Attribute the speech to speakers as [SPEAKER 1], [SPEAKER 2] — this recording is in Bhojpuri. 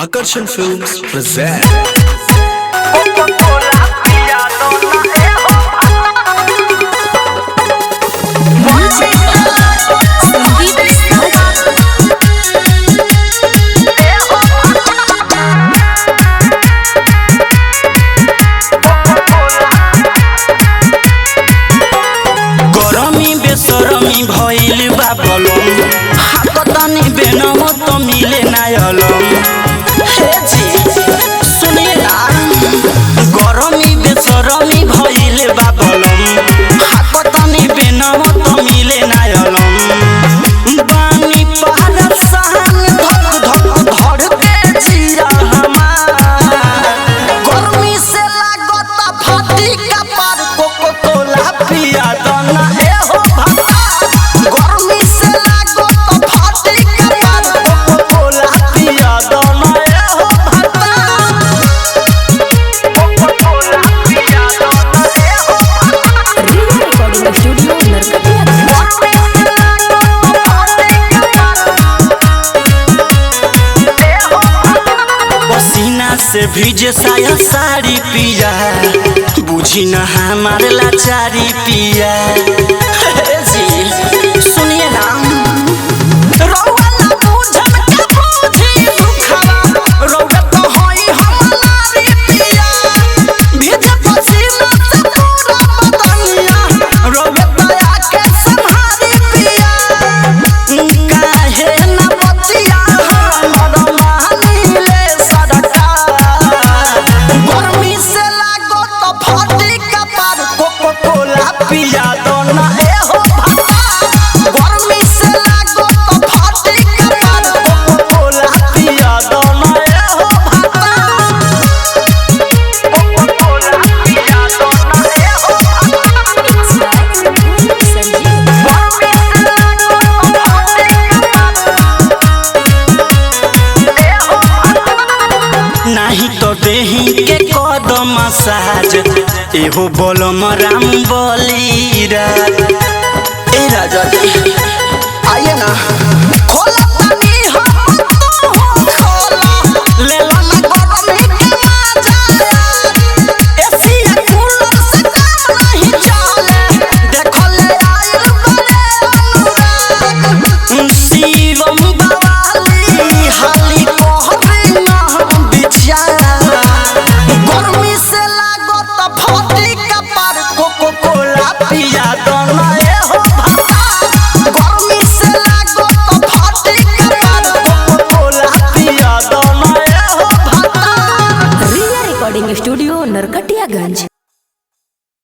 [SPEAKER 1] Akarshan Films present
[SPEAKER 2] गरमी बेसरमी भइल बा बलम हाकतानी बेनम तो मिले ना अलम। हे जी सुनिए ना, गरमी बेसरमी भइल बा बलम हाकतानी बेनम तो मिले ना अलम। बानी पहाड़ सहन धक धक धड़के जिया हमार, गर्मी से लागता फाटी कपार कोको कोला पिया दना ए हो भता। गर्मी से लागता फाटी कपार कोको कोला पिया दना ए हो भता। कोको कोला पिया दना ए हो भता।
[SPEAKER 3] रिया रिकॉर्डिंग स्टूडियो नरकटिया।
[SPEAKER 2] पसीना से भीजे साया साड़ी पिया, बुझी न हमारे लाचारी पिया। हे जी सुनिए ना, रउआ ना बुझन के बुझी दुखवा, रउआ तो होई हमारी पिया। भीजे पसीना से पूरा बदनिया, रउआ दया के संहारी पिया। काहे ना बतिया हमर मानिले सड़का, गर्मी से लागो तो फाटी कपार कोको कोला पिया दना ए हो भता। गर्मी से लागो तो फाटी कपार कोको कोला पिया दना ए हो भता। कोको कोला पिया दना ए हो भता। नहीं तो देही के कदम साज एहो बोलम राम बलीरा। ए राजा जी आइए ना, खोला पानी हम तो खोला, ले लो ना गरमी के मजा। एसी कूलर से काम नहीं चले, देखो ले आइल बड़े अनुराग। शिवम बवाली हाली कोहरी ना बिछाया, गर्मी से लागो तो फाटी कपार कोको कोला पिया दना ए हो भता। गर्मी से लागो तो फाटी कपार कोको कोला पिया दना ए हो भता।
[SPEAKER 3] रिया रिकॉर्डिंग स्टूडियो नरकटियागंज।